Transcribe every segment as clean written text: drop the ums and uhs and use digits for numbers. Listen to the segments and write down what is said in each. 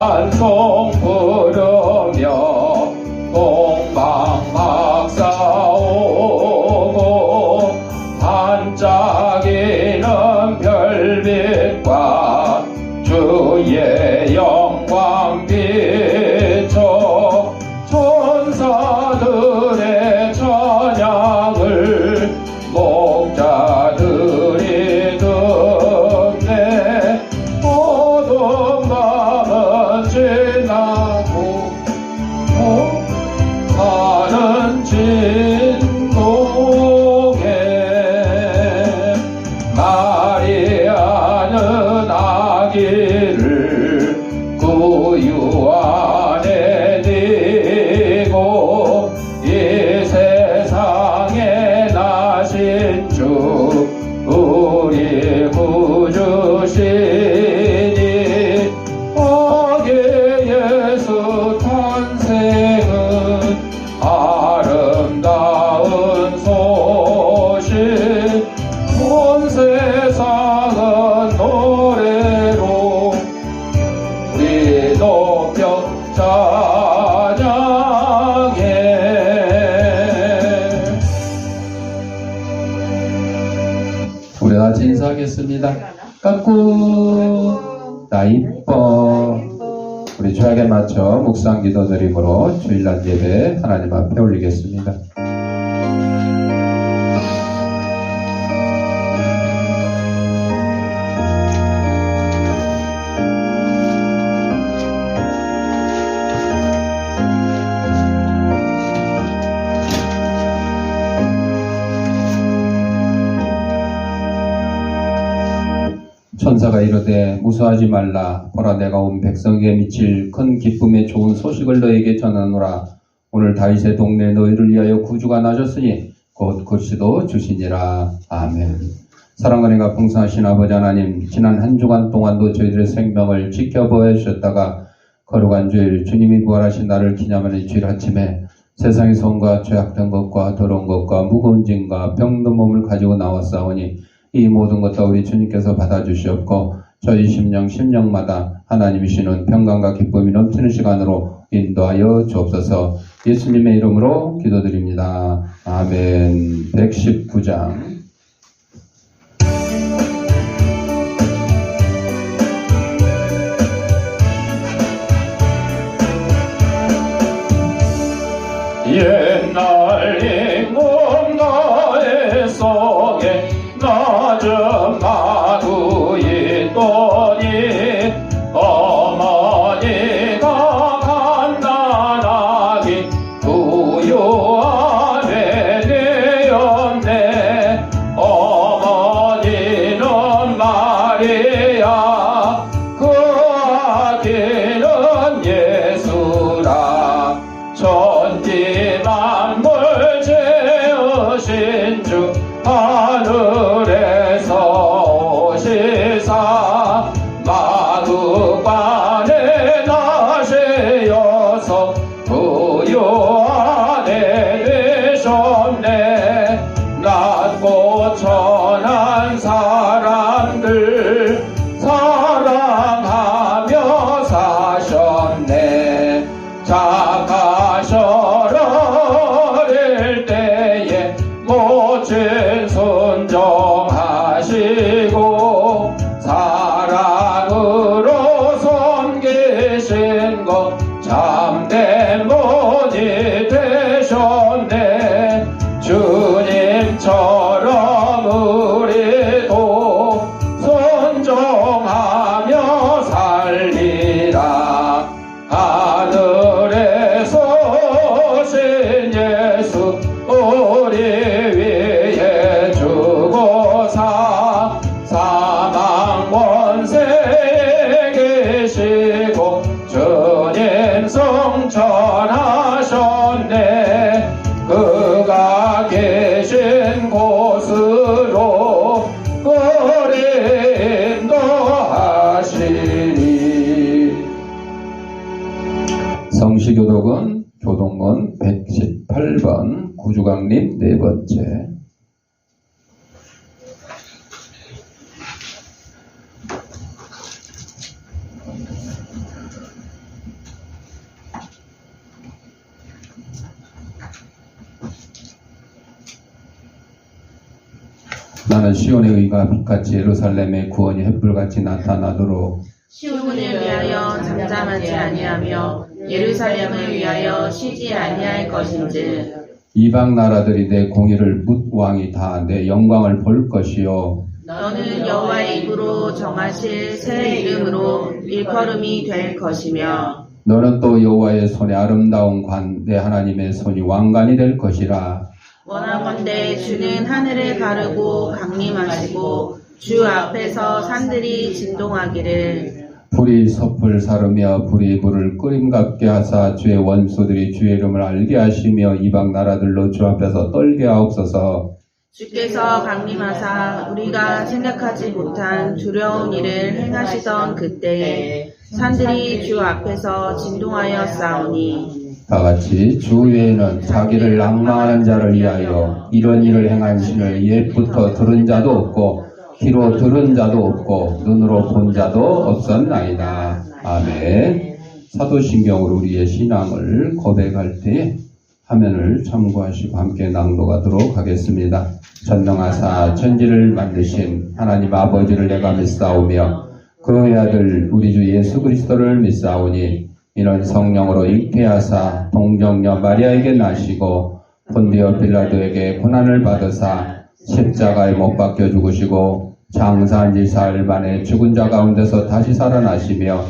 찬송 부르며 동방막사 오고 반짝이는 별빛과 주의 영광 비춰 천사들의 찬양을 목자들이 듣네. 어두운 밤은 지나고 가는 진동에 마리아는 아기를 구유 안에 띠고 이 세상에 나신 주 우리 구주시니 아기 예수 탄생은 아름다운 소식 온 세상은 노래로 우리 높여 찬양해. 우리 같이 인사하겠습니다. 깎고 나 이뻐. 우리 주약에 맞춰 묵상 기도 드림으로 주일날 예배 하나님 앞에 올리겠습니다. 천사가 이르되 무서워하지 말라. 보라 내가 온 백성에게 미칠 큰 기쁨의 좋은 소식을 너에게 전하노라. 오늘 다윗의 동네에 너희를 위하여 구주가 나셨으니 곧 그리스도 주시니라. 아멘. 사랑과 은혜가 풍성하신 아버지 하나님, 지난 한 주간 동안도 저희들의 생명을 지켜보아 주셨다가 거룩한 주일 주님이 부활하신 날을 기념하는 주일 아침에 세상의 손과 죄악된 것과 더러운 것과 무거운 짐과 병든 몸을 가지고 나왔사오니 이 모든 것 다 우리 주님께서 받아주시옵고 저희 심령마다 하나님이시는 평강과 기쁨이 넘치는 시간으로 인도하여 주옵소서. 예수님의 이름으로 기도드립니다. 아멘. 119장 옛날 임금 나의 속에 낮은 마구 있더니 어머니가 간단하게 구유 안에 내었네. 어머니는 마리아 그 아기는 예수라. 천지 만물 지으신 주 하늘에서 오시사 마구간에 나시어서 구유 안에 되셨네. 낮고 천한 사람들 사랑하며 사셨네. 착하셔라 어릴 때에 모친 순종하시고 사랑으로 섬기신 것 참된 분이 되셨네. 주님처럼 우리도 순종하며 살리라. 하늘에서 오신 예수 우리 위해 죽으사 사망 권세에 계시고 주님 성천하셨네. 그가 계신 곳으로 우리 인도하시리. 성시교독은 교동문 118번 구주강림 4번째. 나는 시온의 의가 빛같이 예루살렘의 구원이 햇불같이 나타나도록 시온을 위하여 잠잠하지 아니하며 예루살렘을 위하여 쉬지 아니할 것인즉 이방 나라들이 내 공의를 묻 왕이 다 내 영광을 볼 것이요 너는 여호와의 입으로 정하실 새 이름으로 일컬음이 될 것이며 너는 또 여호와의 손에 아름다운 관 내 하나님의 손이 왕관이 될 것이라. 원하건대 주는 하늘을 가르고 강림하시고 주 앞에서 산들이 진동하기를 불이 섭을 사르며 불이 불을 끓임같게 하사 주의 원수들이 주의 이름을 알게 하시며 이방 나라들로 주 앞에서 떨게 하옵소서. 주께서 강림하사 우리가 생각하지 못한 두려운 일을 행하시던 그때에 산들이 주 앞에서 진동하여 싸우니 다같이 주 외에는 자기를 낭망하는 자를 위하여 이런 일을 행한 신을 옛부터 들은 자도 없고 귀로 들은 자도 없고 눈으로 본 자도 없었나이다. 아멘. 사도신경으로 우리의 신앙을 고백할 때에 화면을 참고하시고 함께 낭독하도록 하겠습니다. 전능하사 천지를 만드신 하나님 아버지를 내가 믿사오며 그의 아들 우리 주 예수 그리스도를 믿사오니 이는 성령으로 잉태하사 동정녀 마리아에게 나시고 본디오 빌라도에게 고난을 받으사 십자가에 못 박혀 죽으시고 장사한 지 사흘 만에 죽은 자 가운데서 다시 살아나시며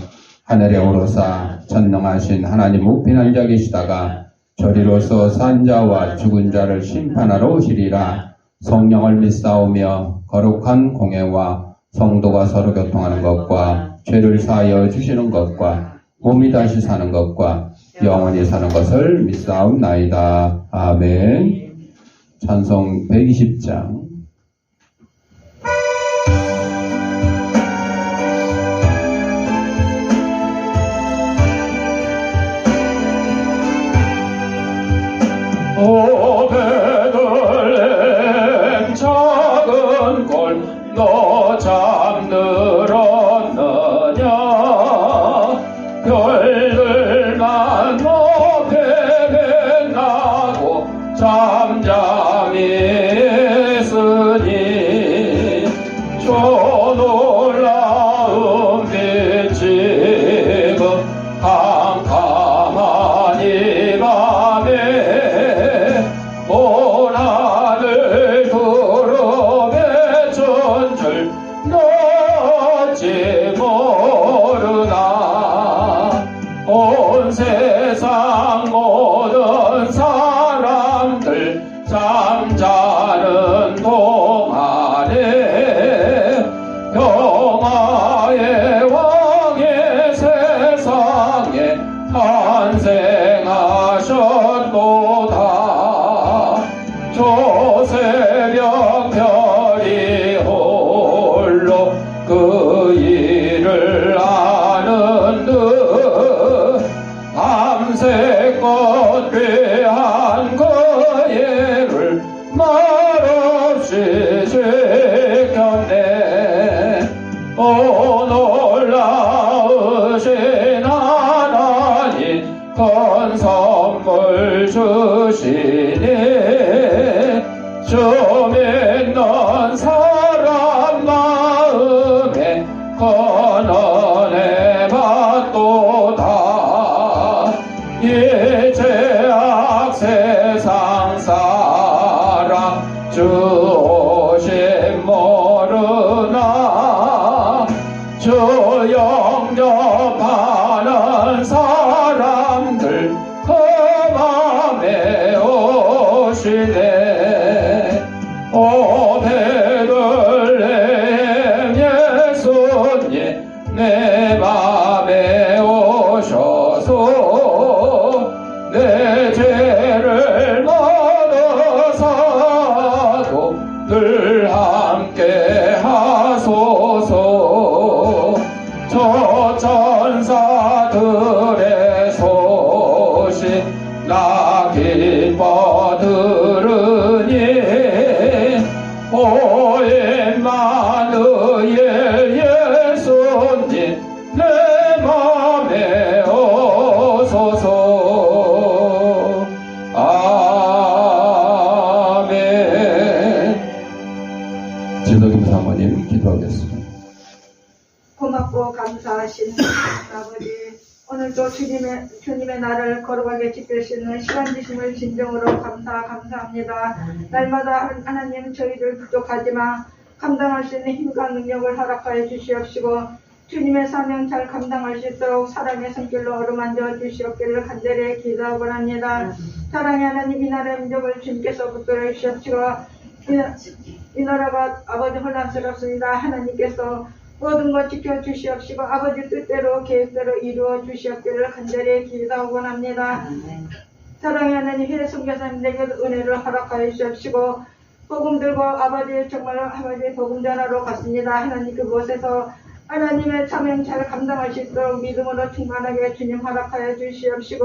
하늘에 오르사 전능하신 하나님 우편한 자 계시다가 저리로서 산 자와 죽은 자를 심판하러 오시리라. 성령을 믿사오며 거룩한 공회와 성도가 서로 교통하는 것과 죄를 사하여 주시는 것과 몸이 다시 사는 것과 영원히 사는 것을 믿사옵나이다. 아멘. 찬송 120장. 오 베들레헴 작은 골 너 잠들었느냐 별들만 높게 빛나고 잠잠히 있으니 저 놀라운 빛이 그 캄캄한 이 밤에 온 하늘 구름에 천줄 넣지 모르나 온 세상 모든 사람들 잠자는 동안에 평화의 왕의 세상에 탄생하셨도다. 저 새벽 별이 홀로 그 일을 아는 듯 밤새껏 귀한 거예를 말없이 지켰네. 오 놀라우신 하나님 큰 선물 주시니 주 믿는 사람 마음에 큰 은혜 받도다. 이 죄악 세상 사람 주 오심 모르나 주 영접하는 사람들 그 맘에 오시네. 오늘도 주님의 날을 거룩하게 지킬 수 있는 시간 주심을 진정으로 감사합니다. 날마다 하나님 저희들 부족하지만 감당할 수 있는 힘과 능력을 허락하여 주시옵시고 주님의 사명 잘 감당할 수 있도록 사랑의 손길로 어루만져 주시옵기를 간절히 기도하고 합니다. 사랑의 하나님, 이 나라의 민족을 주님께서 붙들어 주시옵시고 이 나라가 아버지 혼란스럽습니다. 하나님께서 모든 것 지켜주시옵시고 아버지 뜻대로 계획대로 이루어 주시옵기를 간절히 기도하고 합니다. 사랑의 하나님, 회 선교사님들에게도 은혜를 허락하여 주시옵시고 복음 들고 아버지 정말 아버지 복음 전하러 갔습니다. 하나님 그곳에서 하나님의 사명 잘 감당할 수 있도록 믿음으로 충만하게 주님 허락하여 주시옵시고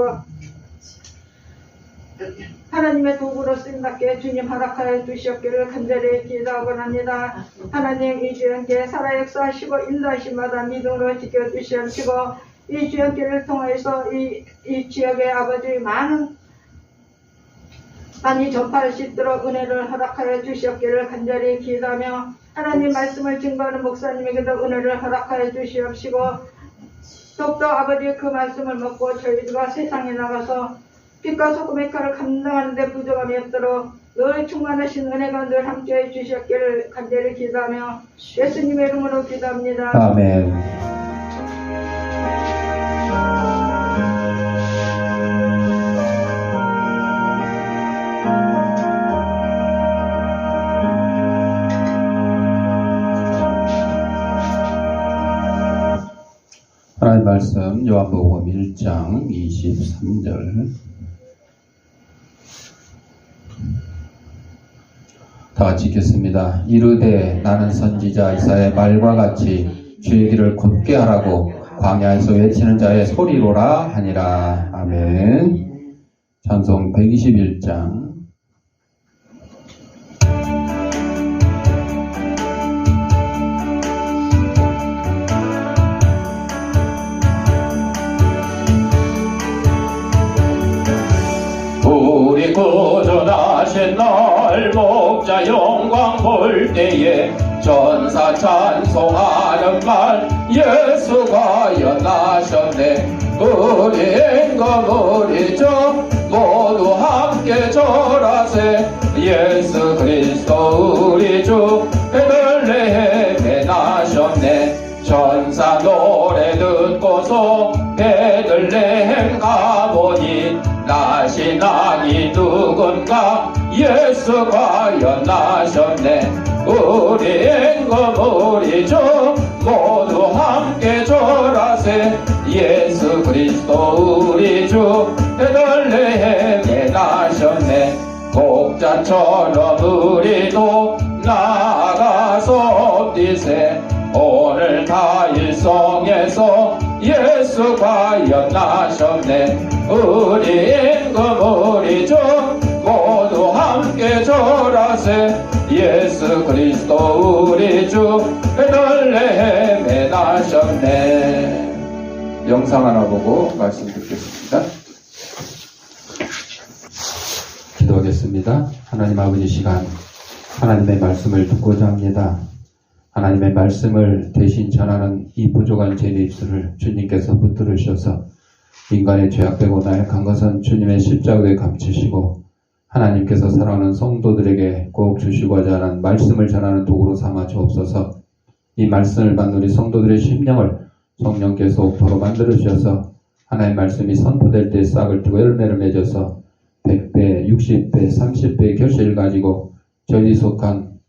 하나님의 도구로 쓰임받게 주님 허락하여 주시옵기를 간절히 기도하고 합니다. 하나님 이 주연께 살아 역사하시고 인도하심마다 믿음으로 지켜주시옵시고 이 주연길을 통해서 이 지역의 아버지 많이 전파할 수 있도록 은혜를 허락하여 주시옵기를 간절히 기도하며 하나님 말씀을 증거하는 목사님에게도 은혜를 허락하여 주시옵시고 더욱더 아버지 그 말씀을 먹고 저희들과 세상에 나가서 빛과 소금의 칼을 감당하는 데 부족함이 없도록 늘 충만하신 은혜가 늘 함께해 주시옵기를 간절히 기도하며 예수님의 이름으로 기도합니다. 아멘. 하나님 말씀 요한복음 1장 23절 다 같이 읽겠습니다. 이르되 나는 선지자 이사야의 말과 같이 주의 길을 곧게 하라고 광야에서 외치는 자의 소리로라 하니라. 아멘. 찬송 121장. 우리 구주나신 날 목자 영광 볼 때에 전사 찬송하는 말 예수가 연하셨네. 우리 임금 우리 주 모두 함께 절하세. 예수 그리스도 우리 주 베들레헴에 나셨네. 전사 노래 듣고서 베들레헴 가보니 나신 아기 누군가 예수가 연하셨네. 우리 임금 우리 주 모두 함께 절하세. 예수 그리스도 우리 주 베들레헴에 나셨네. 목자처럼 우리도 나아가서 뛰세. 오늘 다일성에서 예수가 연하셨네. 우리 임금 우리 주 모두 함께 절하세. 예수 그리스도 우리 주 베들레헴에 나셨네. 영상 하나 보고 말씀 듣겠습니다. 기도하겠습니다. 하나님 아버지 시간 하나님의 말씀을 듣고자 합니다. 하나님의 말씀을 대신 전하는 이 부족한 제 입술을 주님께서 붙들으셔서 인간의 죄악되고 나약한 것은 주님의 십자가에 감추시고 하나님께서 사랑하는 성도들에게 꼭 주시고자 하는 말씀을 전하는 도구로 삼아 주옵소서. 이 말씀을 받는 우리 성도들의 심령을 성령께서 옥토로 만들어 주셔서 하나님의 말씀이 선포될 때 싹을 틔고 열매를 맺어서 100배, 60배, 30배의 결실을 가지고 저희 속한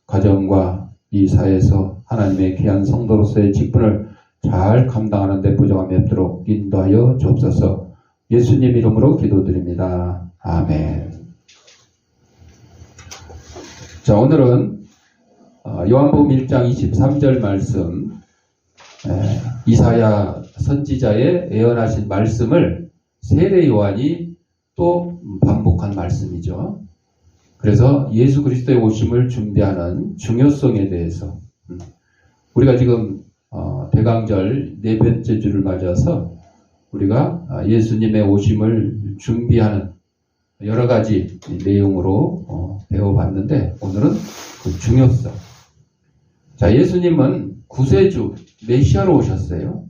가정과 이 사회에서 하나님의 귀한 성도로서의 직분을 잘 감당하는 데 부족함이 없도록 인도하여 주옵소서. 예수님 이름으로 기도드립니다. 아멘. 자, 오늘은 요한복음 1장 23절 말씀, 이사야 선지자의 예언하신 말씀을 세례 요한이 또 반복한 말씀이죠. 그래서 예수 그리스도의 오심을 준비하는 중요성에 대해서 우리가 지금 대강절 네 번째 주를 맞아서 우리가 예수님의 오심을 준비하는 여러 가지 내용으로 배워봤는데 오늘은 그 중요성. 자, 예수님은 구세주 메시아로 오셨어요.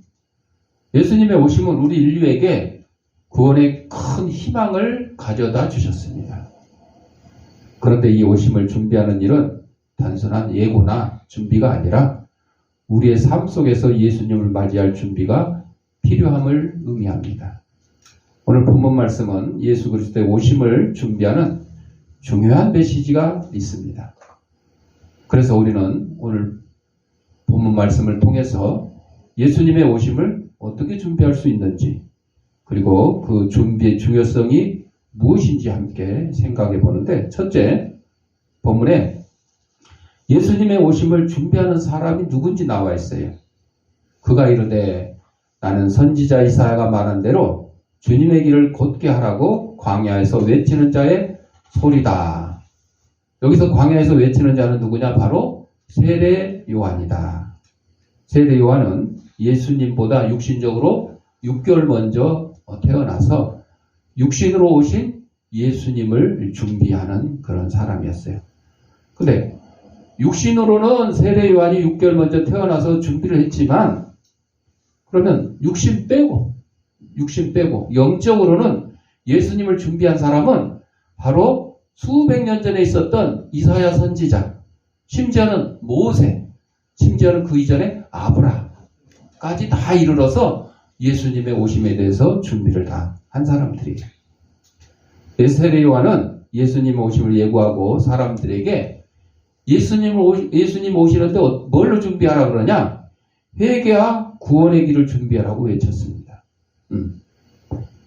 예수님의 오심은 우리 인류에게 구원의 큰 희망을 가져다 주셨습니다. 그런데 이 오심을 준비하는 일은 단순한 예고나 준비가 아니라 우리의 삶 속에서 예수님을 맞이할 준비가 필요함을 의미합니다. 오늘 본문 말씀은 예수 그리스도의 오심을 준비하는 중요한 메시지가 있습니다. 그래서 우리는 오늘 본문 말씀을 통해서 예수님의 오심을 어떻게 준비할 수 있는지, 그리고 그 준비의 중요성이 무엇인지 함께 생각해 보는데, 첫째, 본문에 예수님의 오심을 준비하는 사람이 누군지 나와 있어요. 그가 이르되 나는 선지자 이사야가 말한 대로 주님의 길을 곧게 하라고 광야에서 외치는 자의 소리다. 여기서 광야에서 외치는 자는 누구냐? 바로 세례 요한이다. 세례 요한은 예수님보다 육신적으로 6개월 먼저 태어나서 육신으로 오신 예수님을 준비하는 그런 사람이었어요. 근데 육신으로는 세례 요한이 6개월 먼저 태어나서 준비를 했지만, 그러면 육신 빼고 영적으로는 예수님을 준비한 사람은 바로 수백 년 전에 있었던 이사야 선지자, 심지어는 모세, 심지어는 그 이전에 아브라함까지 다 이르러서 예수님의 오심에 대해서 준비를 다 한 사람들이에요. 세례 요한은 예수님의 오심을 예고하고 사람들에게 예수님 오시는데 뭘로 준비하라 그러냐? 회개와 구원의 길을 준비하라고 외쳤습니다.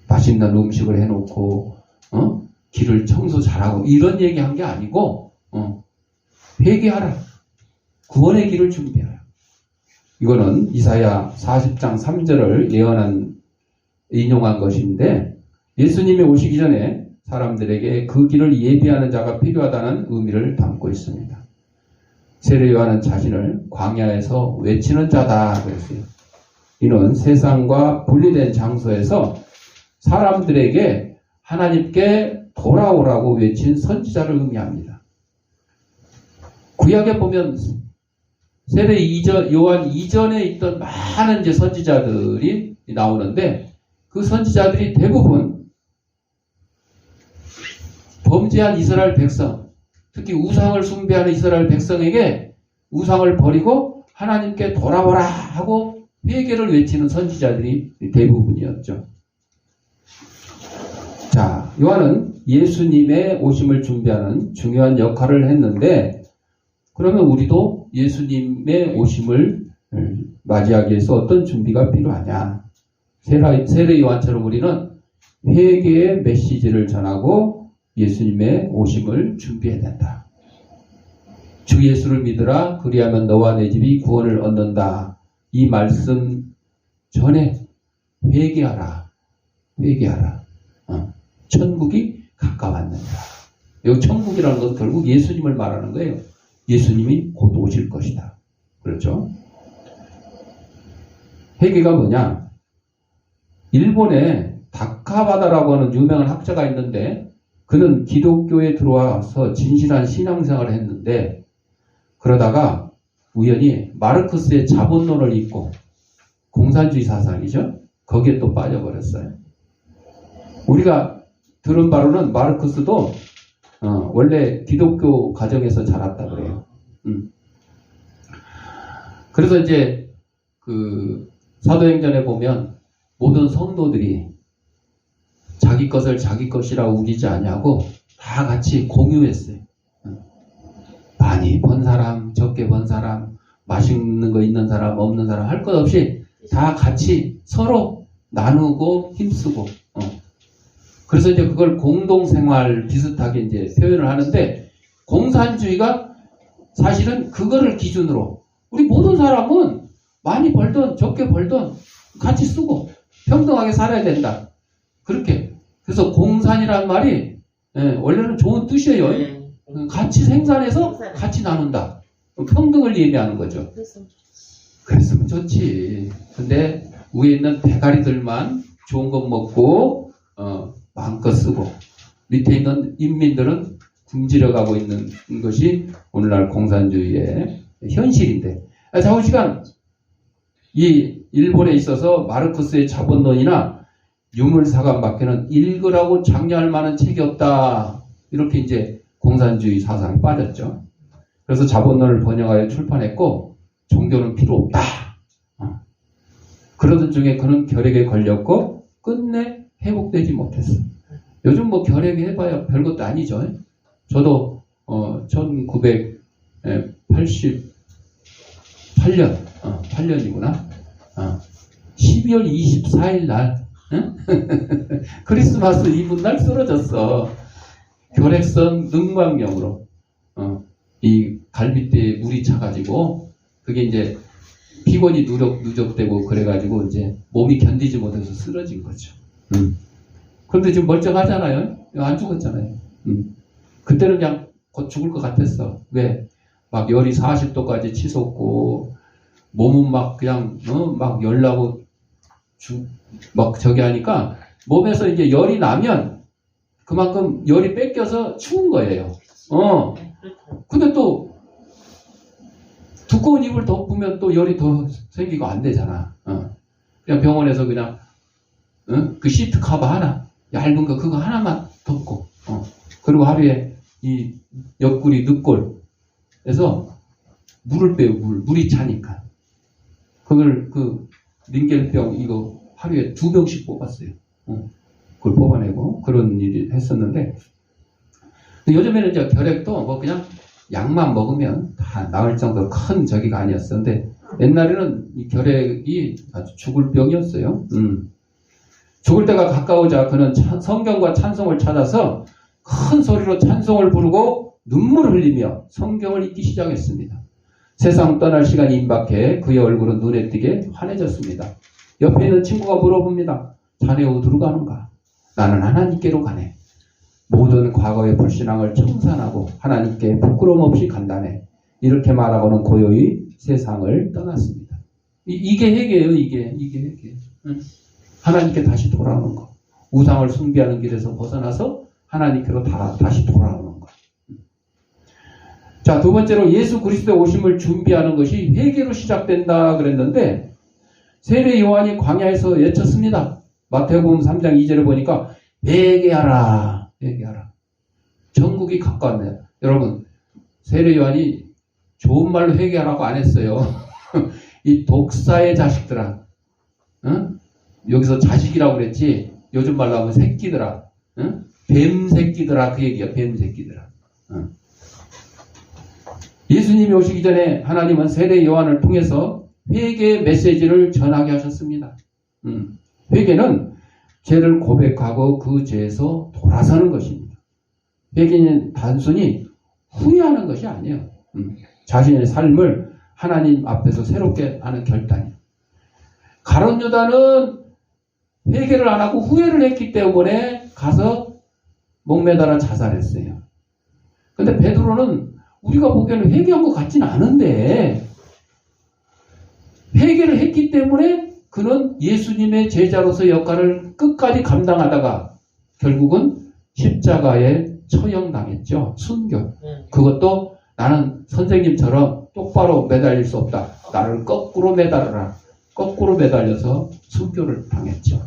맛있는 음식을 해놓고 길을 청소 잘하고 이런 얘기한 게 아니고 회개하라, 구원의 길을 준비하라. 이거는 이사야 40장 3절을 인용한 것인데, 예수님이 오시기 전에 사람들에게 그 길을 예비하는 자가 필요하다는 의미를 담고 있습니다. 세례 요한은 자신을 광야에서 외치는 자다 그랬어요. 이는 세상과 분리된 장소에서 사람들에게 하나님께 돌아오라고 외친 선지자를 의미합니다. 구약에 보면 세례 요한 이전에 있던 많은 이제 선지자들이 나오는데, 그 선지자들이 대부분 범죄한 이스라엘 백성, 특히 우상을 숭배하는 이스라엘 백성에게 우상을 버리고 하나님께 돌아오라 하고 회개를 외치는 선지자들이 대부분이었죠. 자, 요한은 예수님의 오심을 준비하는 중요한 역할을 했는데, 그러면 우리도 예수님의 오심을 맞이하기 위해서 어떤 준비가 필요하냐? 세례 요한처럼 우리는 회개의 메시지를 전하고 예수님의 오심을 준비해야 된다. 주 예수를 믿으라, 그리하면 너와 내 집이 구원을 얻는다. 이 말씀 전에 회개하라. 천국이 가까웠느니라. 여기 천국이라는 것은 결국 예수님을 말하는 거예요. 예수님이 곧 오실 것이다. 그렇죠? 회개가 뭐냐? 일본에 다카바다라고 하는 유명한 학자가 있는데, 그는 기독교에 들어와서 진실한 신앙생활을 했는데, 그러다가 우연히 마르크스의 자본론을 읽고, 공산주의 사상이죠? 거기에 또 빠져버렸어요. 우리가 들은 바로는 마르크스도 원래 기독교 가정에서 자랐다 그래요. 그래서 이제 그 사도행전에 보면 모든 성도들이 자기 것을 자기 것이라고 우기지 아니하고 다 같이 공유했어요. 많이 번 사람, 적게 번 사람, 맛있는 거 있는 사람, 없는 사람 할 것 없이 다 같이 서로 나누고 힘쓰고. 그래서 이제 그걸 공동생활 비슷하게 이제 표현을 하는데, 공산주의가 사실은 그거를 기준으로 우리 모든 사람은 많이 벌든 적게 벌든 같이 쓰고 평등하게 살아야 된다. 그렇게. 그래서 공산이라는 말이 원래는 좋은 뜻이에요. 같이 생산해서 같이 나눈다. 평등을 얘기하는 거죠. 그랬으면 좋지. 근데 위에 있는 대가리들만 좋은 것 먹고 마음껏 쓰고, 밑에 있는 인민들은 굶주려가고 있는 것이 오늘날 공산주의의 현실인데, 좌우시간 이 일본에 있어서 마르크스의 자본론이나 유물사관밖에는 읽으라고 장려할 만한 책이 없다. 이렇게 이제 공산주의 사상에 빠졌죠. 그래서 자본론을 번역하여 출판했고 종교는 필요 없다. 그러던 중에 그는 결핵에 걸렸고 끝내 회복되지 못했어. 요즘 뭐 결핵 해봐야 별것도 아니죠. 저도 1988년 8년이구나. 12월 24일 날 크리스마스 이브 날 쓰러졌어. 결핵성 능광염으로 이 갈비뼈에 물이 차가지고 그게 이제 피곤이 누적되고 그래가지고 이제 몸이 견디지 못해서 쓰러진 거죠. 그런데 지금 멀쩡하잖아요. 안 죽었잖아요. 그때는 그냥 곧 죽을 것 같았어. 왜? 막 열이 40도까지 치솟고 몸은 막 그냥 막 열나고 막 저기 하니까 몸에서 이제 열이 나면 그만큼 열이 뺏겨서 추운 거예요. 근데 또 두꺼운 이불 덮으면 또 열이 더 생기고 안 되잖아. 그냥 병원에서 그냥 그 시트 커버 하나 얇은 거 그거 하나만 덮고 그리고 하루에 이 옆구리 늑골에서 물을 빼요. 물이 차니까 그걸 그 링겔병 이거 하루에 2병씩 뽑았어요. 그걸 뽑아내고 그런 일이 했었는데 요즘에는 이제 결핵도 뭐 그냥 약만 먹으면 다 나을 정도로 큰 저기가 아니었었는데 옛날에는 이 결핵이 아주 죽을 병이었어요. 죽을 때가 가까우자 그는 성경과 찬송을 찾아서 큰 소리로 찬송을 부르고 눈물을 흘리며 성경을 읽기 시작했습니다. 세상 떠날 시간이 임박해 그의 얼굴은 눈에 띄게 환해졌습니다. 옆에 있는 친구가 물어봅니다. 자네 어디로 가는가? 나는 하나님께로 가네. 모든 과거의 불신앙을 청산하고 하나님께 부끄러움 없이 간다네. 이렇게 말하고는 고요히 세상을 떠났습니다. 이게 회개예요. 이게 회개. 하나님께 다시 돌아오는 거. 우상을 숭배하는 길에서 벗어나서 하나님께로 다시 돌아오는 거. 자, 두 번째로 예수 그리스도의 오심을 준비하는 것이 회개로 시작된다 그랬는데 세례 요한이 광야에서 외쳤습니다. 마태복음 3장 2절에 보니까 회개하라. 전국이 가까웠네요. 여러분, 세례 요한이 좋은 말로 회개하라고 안 했어요. 이 독사의 자식들아. 여기서 자식이라고 그랬지. 요즘 말로 하면 새끼들아. 뱀 새끼들아. 그 얘기야. 뱀 새끼들아. 예수님이 오시기 전에 하나님은 세례 요한을 통해서 회개의 메시지를 전하게 하셨습니다. 회개는 죄를 고백하고 그 죄에서 돌아서는 것입니다. 회개는 단순히 후회하는 것이 아니에요. 자신의 삶을 하나님 앞에서 새롭게 하는 결단이에요. 가룟 유다는 회개를 안 하고 후회를 했기 때문에 가서 목매달아 자살했어요. 근데 베드로는 우리가 보기에는 회개한 것 같지는 않은데 회개를 했기 때문에 그는 예수님의 제자로서 역할을 끝까지 감당하다가 결국은 십자가에 처형당했죠. 순교. 그것도 나는 선생님처럼 똑바로 매달릴 수 없다. 나를 거꾸로 매달아라. 거꾸로 매달려서 순교를 당했죠.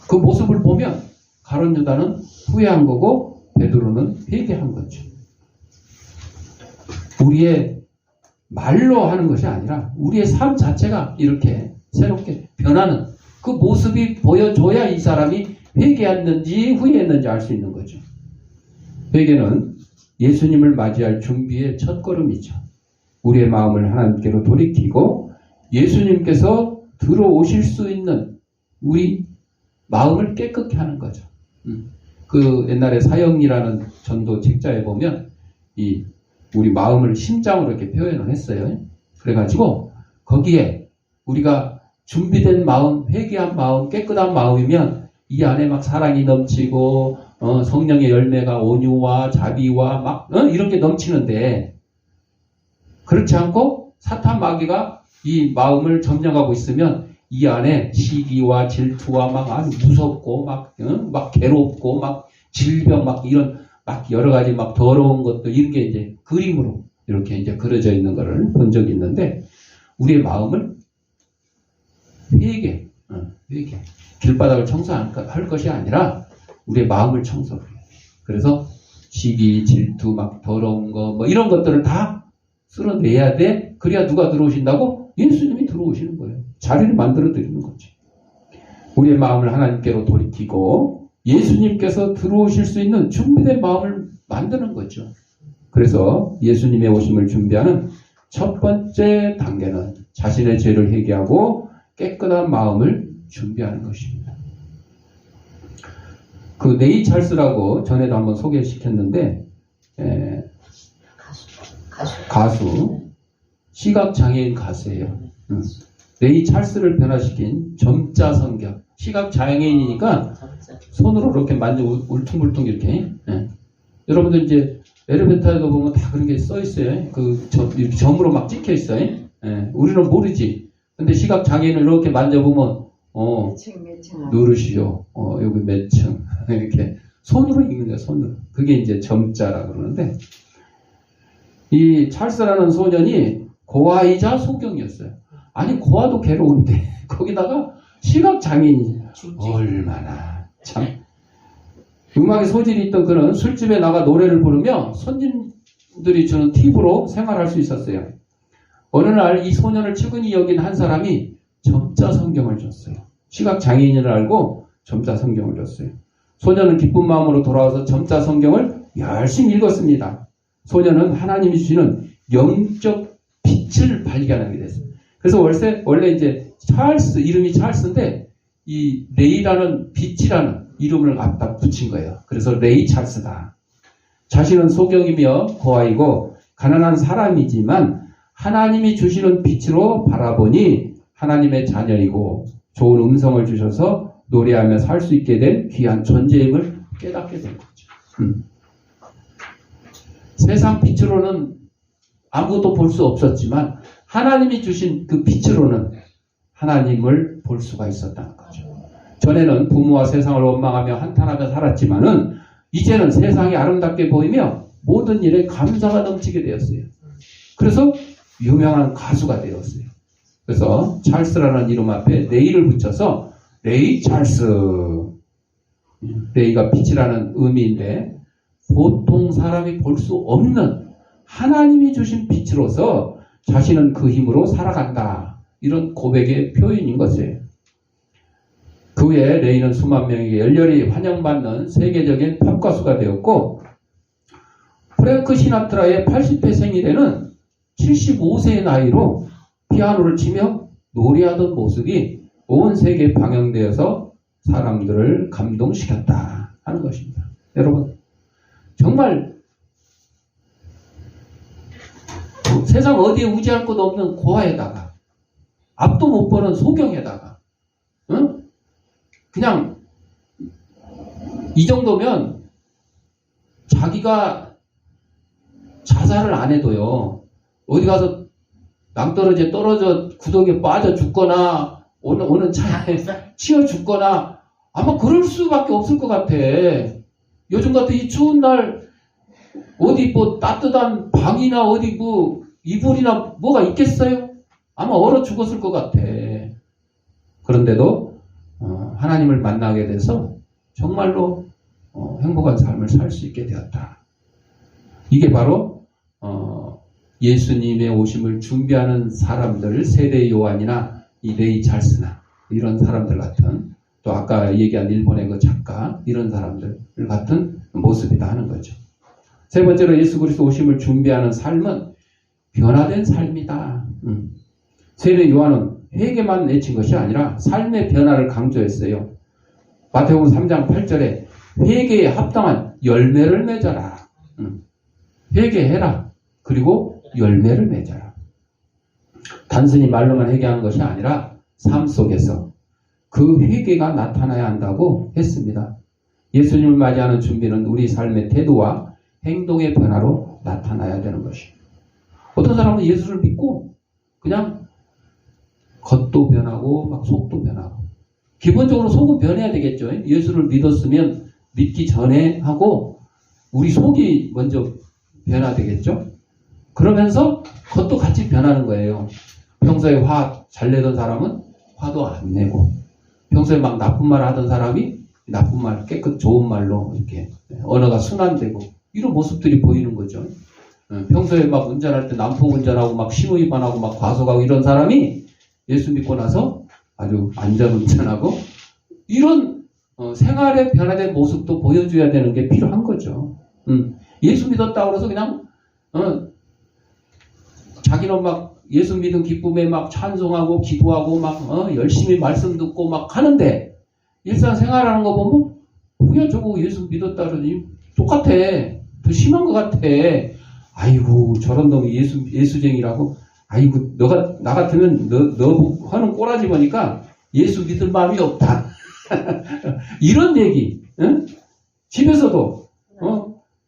그 모습을 보면 가룟 유다는 후회한 거고 베드로는 회개한 거죠. 우리의 말로 하는 것이 아니라 우리의 삶 자체가 이렇게 새롭게 변하는 그 모습이 보여줘야 이 사람이 회개했는지 후회했는지 알 수 있는 거죠. 회개는 예수님을 맞이할 준비의 첫걸음이죠. 우리의 마음을 하나님께로 돌이키고 예수님께서 들어오실 수 있는 우리 마음을 깨끗게 하는 거죠. 그 옛날에 사형리라는 전도 책자에 보면 이 우리 마음을 심장으로 이렇게 표현을 했어요. 그래가지고 거기에 우리가 준비된 마음, 회개한 마음, 깨끗한 마음이면 이 안에 막 사랑이 넘치고 성령의 열매가 온유와 자비와 막 이런 게 넘치는데 그렇지 않고 사탄 마귀가 이 마음을 점령하고 있으면 이 안에 시기와 질투와 막 아주 무섭고 막 괴롭고 막 질병 막 이런 막 여러 가지 막 더러운 것도 이런 게 이제 그림으로 이렇게 이제 그려져 있는 거를 본 적이 있는데 우리의 마음을 회개. 길바닥을 청소할 것이 아니라 우리의 마음을 청소해요. 그래서 시기, 질투, 막 더러운 거, 뭐 이런 것들을 다 쓸어내야 돼. 그래야 누가 들어오신다고? 예수님이 들어오시는 거예요. 자리를 만들어 드리는 거죠. 우리의 마음을 하나님께로 돌이키고 예수님께서 들어오실 수 있는 준비된 마음을 만드는 거죠. 그래서 예수님의 오심을 준비하는 첫 번째 단계는 자신의 죄를 회개하고 깨끗한 마음을 준비하는 것입니다. 그 레이 찰스라고 전에도 한번 소개시켰는데 가수 시각장애인 가수예요. 레이 찰스를 변화시킨 점자 성경. 시각장애인이니까 손으로 이렇게 만져 울퉁불퉁 이렇게. 여러분들 이제 엘리베이터에도 보면 다 그런 게 써 있어요. 이렇게 점으로 막 찍혀 있어요. 우리는 모르지. 근데 시각장애인을 이렇게 만져보면 누르시오. 여기 몇 층. 이렇게 손으로 읽는 거예요. 손으로. 그게 이제 점자라고 그러는데 이 찰스라는 소년이 고아이자 소경이었어요. 아니 고아도 괴로운데 거기다가 시각장애인이 얼마나 참 음악에 소질이 있던 그는 술집에 나가 노래를 부르며 손님들이 주는 팁으로 생활할 수 있었어요. 어느 날 이 소년을 측은히 여긴 한 사람이 점자 성경을 줬어요. 시각장애인을 알고 점자 성경을 줬어요. 소년은 기쁜 마음으로 돌아와서 점자 성경을 열심히 읽었습니다. 소년은 하나님이 주시는 영적 빛을 발견하게 됐어요. 그래서 원래 이제 이름이 찰스인데 이 레이라는 빛이라는 이름을 갖다 붙인 거예요. 그래서 레이 찰스다. 자신은 소경이며 고아이고 가난한 사람이지만 하나님이 주시는 빛으로 바라보니 하나님의 자녀이고 좋은 음성을 주셔서 노래하며 살 수 있게 된 귀한 존재임을 깨닫게 된 거죠. 세상 빛으로는 아무것도 볼 수 없었지만 하나님이 주신 그 빛으로는 하나님을 볼 수가 있었다는 거죠. 전에는 부모와 세상을 원망하며 한탄하며 살았지만은 이제는 세상이 아름답게 보이며 모든 일에 감사가 넘치게 되었어요. 그래서 유명한 가수가 되었어요. 그래서 찰스라는 이름 앞에 레이를 붙여서 레이 찰스. 레이가 빛이라는 의미인데 보통 사람이 볼 수 없는 하나님이 주신 빛으로서 자신은 그 힘으로 살아간다. 이런 고백의 표현인 것이에요. 그 후에 레이는 수만 명에게 열렬히 환영받는 세계적인 팝 가수가 되었고 프랭크 시나트라의 80회 생일에는 75세의 나이로 피아노를 치며 노래하던 모습이 온 세계에 방영되어서 사람들을 감동시켰다 하는 것입니다. 여러분 정말 세상 어디에 의지할 것 없는 고아에다가 앞도 못 보는 소경에다가 그냥 이 정도면 자기가 자살을 안 해도요 어디 가서 낭떠러지에 떨어져 구덩이에 빠져 죽거나 오는 차에 치여 죽거나 아마 그럴 수밖에 없을 것 같아. 요즘 같은 이 추운 날 어디 뭐 따뜻한 방이나 어디 뭐 이불이나 뭐가 있겠어요? 아마 얼어 죽었을 것 같아. 그런데도 하나님을 만나게 돼서 정말로 행복한 삶을 살 수 있게 되었다. 이게 바로 예수님의 오심을 준비하는 사람들, 세례 요한이나 이 레이 찰스나 이런 사람들 같은 또 아까 얘기한 일본의 그 작가 이런 사람들 같은 모습이다 하는 거죠. 세 번째로 예수 그리스도 오심을 준비하는 삶은 변화된 삶이다. 세례 요한은 회개만 내친 것이 아니라 삶의 변화를 강조했어요. 마태복음 3장 8절에 회개에 합당한 열매를 맺어라. 회개해라. 그리고 열매를 맺어라. 단순히 말로만 회개하는 것이 아니라 삶 속에서 그 회개가 나타나야 한다고 했습니다. 예수님을 맞이하는 준비는 우리 삶의 태도와 행동의 변화로 나타나야 되는 것입니다. 어떤 사람은 예수를 믿고 그냥 겉도 변하고 막 속도 변하고 기본적으로 속은 변해야 되겠죠. 예수를 믿었으면 믿기 전에 하고 우리 속이 먼저 변화되겠죠. 그러면서 겉도 같이 변하는 거예요. 평소에 화 잘 내던 사람은 화도 안 내고, 평소에 막 나쁜 말 하던 사람이 나쁜 말, 깨끗 좋은 말로 이렇게 언어가 순환되고, 이런 모습들이 보이는 거죠. 평소에 막 운전할 때 난폭 운전하고 막 신호 위반하고 막 과속하고 이런 사람이 예수 믿고 나서 아주 안전 운전하고, 이런 생활의 변화된 모습도 보여줘야 되는 게 필요한 거죠. 예수 믿었다고 해서 그냥 자기는 막 예수 믿은 기쁨에 막 찬송하고 기도하고 막 열심히 말씀 듣고 막 하는데, 일상생활하는 거 보면 뭐야 저거 예수 믿었다 그러니 똑같아. 더 심한 것 같아. 아이고 저런 놈이 예수쟁이라고. 아이고 너가 나 같으면 너 하는 꼬라지 보니까 예수 믿을 마음이 없다. 이런 얘기. 응? 집에서도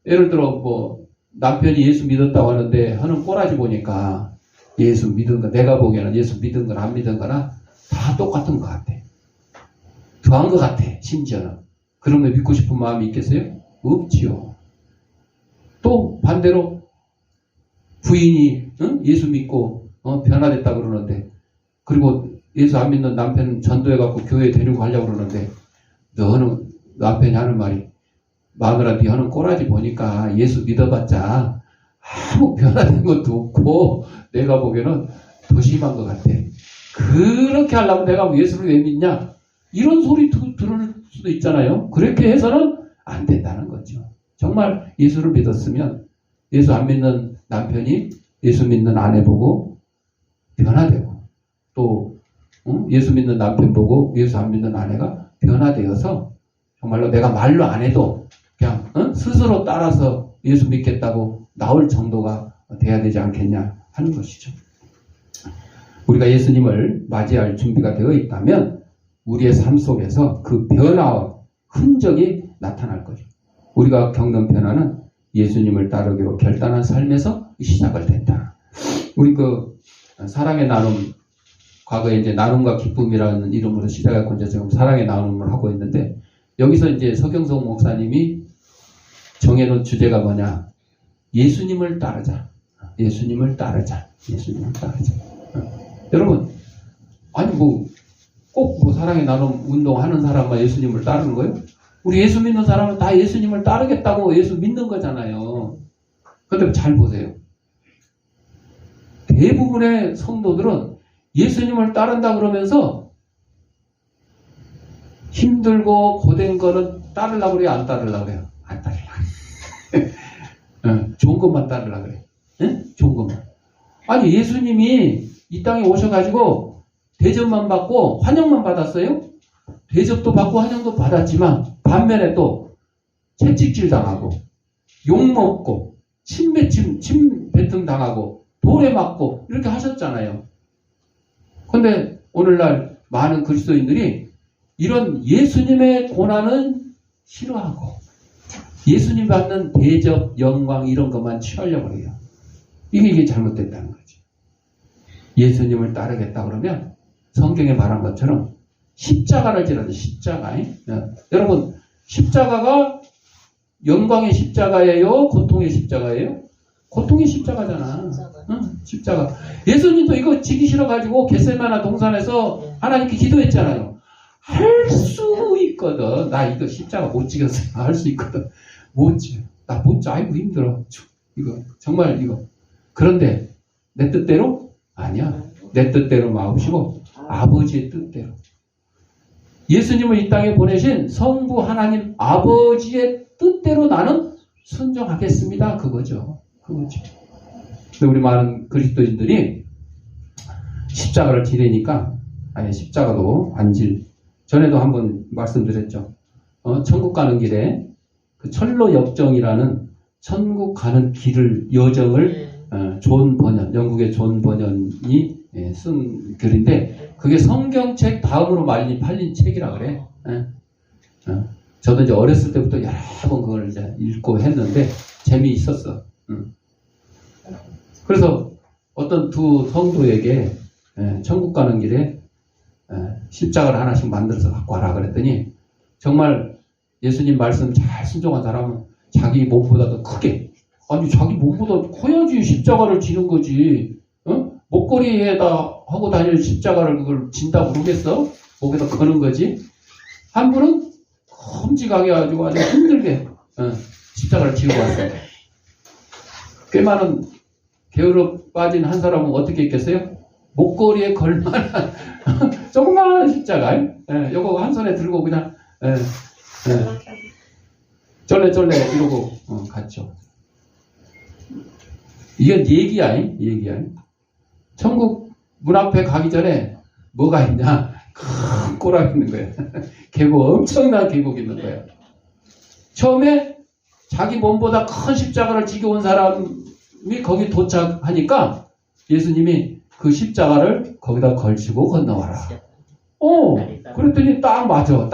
예를 들어 뭐 남편이 예수 믿었다고 하는데 하는 꼬라지 보니까 예수 믿은 거, 내가 보기에는 예수 믿은 거나 안 믿은 거나 다 똑같은 것 같아. 더한 것 같아. 심지어는. 그런 거 믿고 싶은 마음이 있겠어요? 없지요. 또 반대로 부인이 예수 믿고 변화됐다 그러는데, 그리고 예수 안 믿는 남편 전도해갖고 교회에 데리고 가려고 그러는데, 너는 남편이 하는 말이, 마누라 네 하는 꼬라지 보니까 예수 믿어봤자 아무 변화된 것도 없고 내가 보기에는 더 심한 것 같아. 그렇게 하려면 내가 예수를 왜 믿냐? 이런 소리 들을 수도 있잖아요. 그렇게 해서는 안 된다는 거죠. 정말 예수를 믿었으면 예수 안 믿는 남편이 예수 믿는 아내 보고 변화되고, 또 예수 믿는 남편 보고 예수 안 믿는 아내가 변화되어서 정말로 내가 말로 안 해도 그냥 스스로 따라서 예수 믿겠다고 나올 정도가 돼야 되지 않겠냐 하는 것이죠. 우리가 예수님을 맞이할 준비가 되어 있다면 우리의 삶 속에서 그 변화와 흔적이 나타날 거죠. 우리가 겪는 변화는 예수님을 따르기로 결단한 삶에서 시작을 된다. 우리 그 사랑의 나눔, 과거에 이제 나눔과 기쁨이라는 이름으로 시작했고 이제 지금 사랑의 나눔을 하고 있는데, 여기서 이제 서경석 목사님이 정해놓은 주제가 뭐냐? 예수님을 따르자. 예수님을 따르자. 예수님을 따르자. 여러분, 아니 꼭 뭐 사랑의 나눔 운동하는 사람만 예수님을 따르는 거예요? 우리 예수 믿는 사람은 다 예수님을 따르겠다고 예수 믿는 거잖아요. 근데 잘 보세요. 대부분의 성도들은 예수님을 따른다 그러면서 힘들고 고된 거는 따르려고 그래요? 안 따르려고 그래요? 안 따르려고 그래요. 좋은 것만 따르려고 그래요. 응? 좋은 것만. 아니 예수님이 이 땅에 오셔가지고 대접만 받고 환영만 받았어요? 대접도 받고 환영도 받았지만 반면에 또 채찍질 당하고 욕먹고 침 뱉음 당하고 돌에 맞고 이렇게 하셨잖아요. 근데 오늘날 많은 그리스도인들이 이런 예수님의 고난은 싫어하고 예수님 받는 대접, 영광 이런 것만 취하려고 해요. 이게 잘못됐다는 거지. 예수님을 따르겠다 그러면 성경에 말한 것처럼 십자가를 지라도 십자가. 여러분, 십자가가 영광의 십자가예요? 고통의 십자가예요? 고통의 십자가잖아. 십자가. 예수님도 이거 지기 싫어가지고 겟세마네 동산에서 하나님께 기도했잖아요. 할 수 있거든. 나 이거 십자가 못 지겠어. 할 수 있거든. 못 지. 나 못 지. 아이고 힘들어. 이거 정말 이거. 그런데 내 뜻대로? 아니야. 내 뜻대로 마음이시고 아버지의 뜻대로. 예수님을 이 땅에 보내신 성부 하나님 아버지의 뜻대로 나는 순종하겠습니다. 그거죠. 그거죠. 근데 우리 많은 그리스도인들이 십자가를 지내니까, 아니 십자가도 안 질. 전에도 한번 말씀드렸죠. 천국 가는 길에 그 철로 역정이라는 천국 가는 길을 여정을 존 버년, 영국의 존 버년이 쓴 글인데, 그게 성경책 다음으로 팔린 책이라 그래. 저도 이제 어렸을 때부터 여러 번 그걸 이제 읽고 했는데 재미있었어. 그래서 어떤 두 성도에게 천국 가는 길에 십자가를 하나씩 만들어서 갖고 와라 그랬더니, 정말 예수님 말씀 잘 순종한 사람은 자기 몸보다 더 크게, 아니 자기 몸보다 커야지 십자가를 지는 거지. 목걸이에다 하고 다니는 십자가를 그걸 진다고 그러겠어? 목에다 거는 거지. 한 분은 험직하게 가지고 아주 힘들게 십자가를 지고 왔어요. 꽤 많은 게으르 빠진 한 사람은 어떻게 했겠어요? 목걸이에 걸만한 조그마한 십자가, 요거 한 손에 들고 그냥 쫄래쫄래 이러고 갔죠. 이건 얘기야. 천국 문 앞에 가기 전에 뭐가 있냐? 큰 꼬락 있는 거야. 계곡, 엄청난 계곡이 있는 거야. 처음에 자기 몸보다 큰 십자가를 지고 온 사람이 거기 도착하니까 예수님이 그 십자가를 거기다 걸치고 건너와라. 그랬더니 딱 맞아.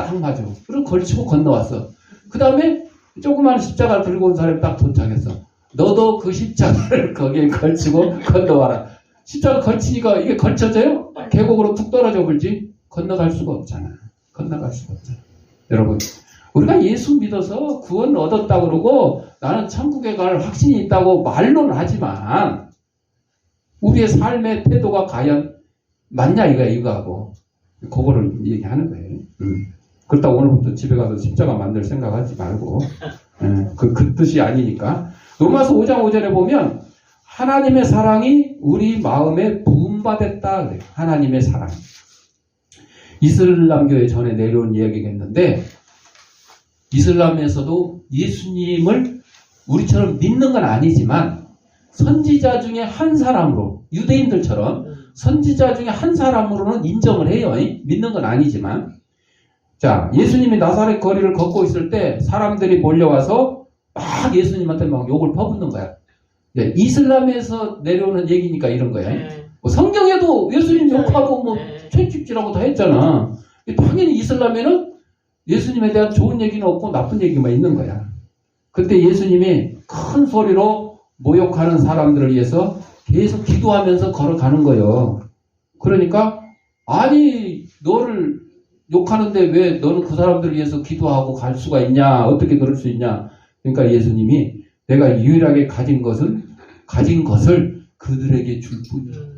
그리고 걸치고 건너왔어. 그 다음에 조그만 십자가를 들고 온 사람이 딱 도착했어. 너도 그 십자가를 거기에 걸치고 건너와라. 십자가 걸치니까 이게 걸쳐져요? 계곡으로 툭 떨어져 버리지? 건너갈 수가 없잖아. 여러분, 우리가 예수 믿어서 구원 얻었다고 그러고 나는 천국에 갈 확신이 있다고 말로는 하지만 우리의 삶의 태도가 과연 맞냐 이거하고 그거를 얘기하는 거예요. 그렇다고 오늘부터 집에 가서 십자가 만들 생각하지 말고 그 뜻이 아니니까. 로마서 5장 5절에 보면 하나님의 사랑이 우리 마음에 부음받았다 그래요. 하나님의 사랑. 이슬람 교회 전에 내려온 이야기겠는데 이슬람에서도 예수님을 우리처럼 믿는 건 아니지만 선지자 중에 한 사람으로, 유대인들처럼 선지자 중에 한 사람으로는 인정을 해요. 믿는 건 아니지만. 자, 예수님이 나사렛 거리를 걷고 있을 때 사람들이 몰려와서 막 예수님한테 막 욕을 퍼붓는 거야. 네, 이슬람에서 내려오는 얘기니까 이런 거야. 성경에도 예수님 욕하고 채찍질하고 다 했잖아. 당연히 이슬람에는 예수님에 대한 좋은 얘기는 없고 나쁜 얘기만 있는 거야. 그때 예수님이 큰 소리로 모욕하는 사람들을 위해서 계속 기도하면서 걸어가는 거예요. 그러니까 아니 너를 욕하는데 왜 너는 그 사람들을 위해서 기도하고 갈 수가 있냐? 어떻게 그럴 수 있냐? 그러니까 예수님이 내가 유일하게 가진 것을 그들에게 줄 뿐이야.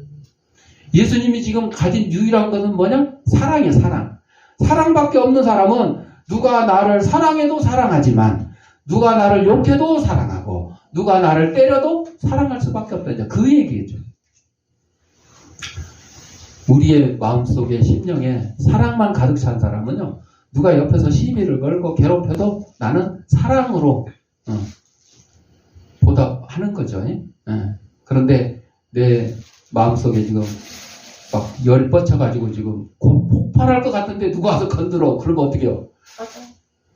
예수님이 지금 가진 유일한 것은 뭐냐? 사랑이야, 사랑. 사랑밖에 없는 사람은 누가 나를 사랑해도 사랑하지만 누가 나를 욕해도 사랑하고 누가 나를 때려도 사랑할 수밖에 없다. 그 얘기죠. 우리의 마음속에 심령에 사랑만 가득 찬 사람은요. 누가 옆에서 시비를 걸고 괴롭혀도 나는 사랑으로 보답하는 거죠. 그런데 내 마음속에 지금 막 열 뻗쳐가지고 지금 곧 폭발할 것 같은데 누가 와서 건드려. 그러면 어떻게 해요?